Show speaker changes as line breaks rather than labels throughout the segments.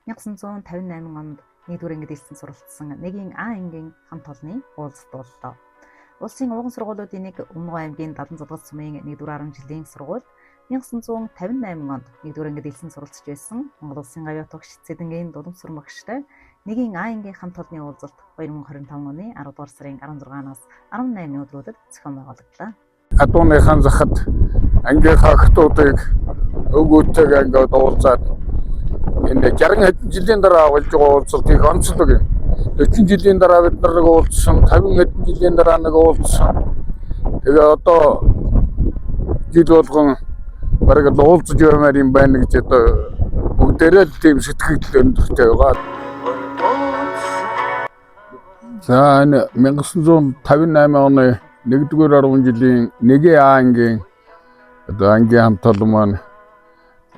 1958 онд 1-р ангид элсэн суралцсан 1-ийн А ангийн хамт олонны уулзалт боллоо. Улсын ууган сургуулиудын нэг Өмнөгов аймгийн Даланзалгас сумын 1-р 10 жилийн сургууль 1958 онд 1-р ангид элсэн суралцж байсан Монгол Улсын гавьяа тогш Цэдэнгийн Дуламсүр багштай 1-ийн А ангийн хамт олонны уулзалт 2025 оны 10 дугаар сарын 16-наас 18-ны өдрүүдэд зохион байгуулагдлаа.
Адууныхан захад ангийнхаа хотуудыг өгөөтэйг ингээд уулзаад энэ 60 хэдэн жилийн дараа болж байгаа уулзалтыг онцлог юм. 40 жилийн дараа бид нар нэг уулзсан, 50 хэдэн жилийн дараа нэг уулзсан. Тэгээ одоо жил болгон бараг л уулзж явмаар юм байна гэж одоо бүгдээрээ л тийм сэтгэл өндөртэй байгаа. За энэ 1958 оны 1-р 10 жилийн 1-ийн А ангийн одоо ангийн хамт олон маань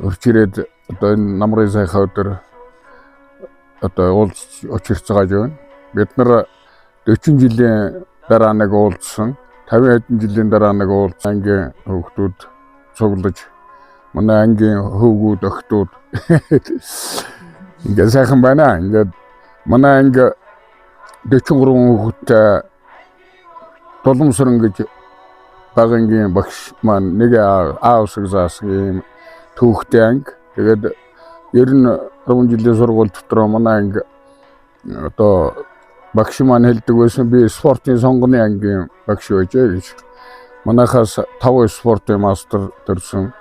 орч ирээд одоо энэ намрын сайхан өдөр одоо уулзч очирч байгаа юм. Бид нар 40 жилийн дараа нэг уулзсан, 50 хэдэн жилийн дараа нэг уулзсан ангийн хүүхдүүд цуглаж манай ангийн хөвгүүд охтууд ингээд сайхан байна. Ингээд манай анги 43 хүүхэдтэй Дуламсүр гэж багангийн багш маань нэг А усыг заасан юм түүхтэй анги. Тэгээд 90 жилийн сургууль дотор манай анги одоо багш маань хэлдэг байсан би спортын сонгоны ангийн багш байжээ гэж. Манайхаас 5 спортын мастер төрсөн,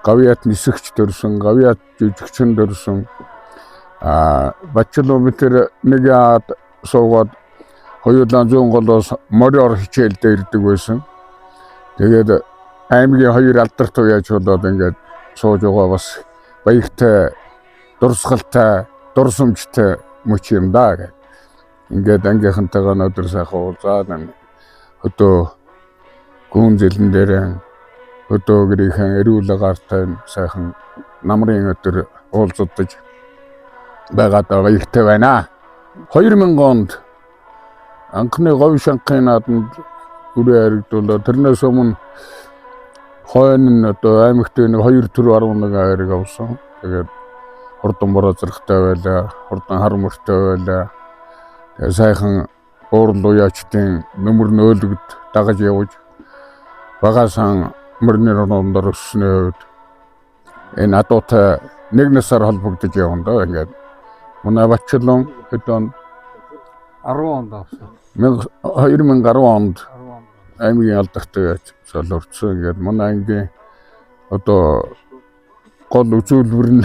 гавьяат нисэгч төрсөн, гавьяат жүжигчин төрсөн. Бачелометр нэг яад суугаад хоёулаа зүүн голоос мориор хичээлдээ ирдэг байсан. Тэгээд аймгийн 2 алдарт уяаж болоод ингээд сууж байгаа бас баяртай, дурсгалтай, дурсамжтай мөч юм даа гэх. Ингээд ангийнхантайгаа өдөр сайхан уулзаад өдөө гүн зэлэн дээр өдөөгрийнхэн эрүүл агаартай сайхан намрын өдөр уулзагдаж байгаад баяртай байна. 2000 онд анхны говь шанхын нааданд үрээ харигдуулаад тэрнээс өмнө хойно одоо аймагт нэг 2 төр 11 хайрыг авсан. Тэгээд хурдан борозрохтой байлаа, хурдан хар мөртэй байлаа. Тэгээд сайхан уурал уяачдын нөмөр нөөлөгд дагаж явж багаасан мөрний рондор өснөөд энэ адуутай нэг насаар холбогдож явна даа. Ингээд манай Бачилон хэдэн
10 онд авсан.
2010 онд аймгийн алдартай солиорцсон. Ингээд манай ангийн одоо гол үзүүлбэр нь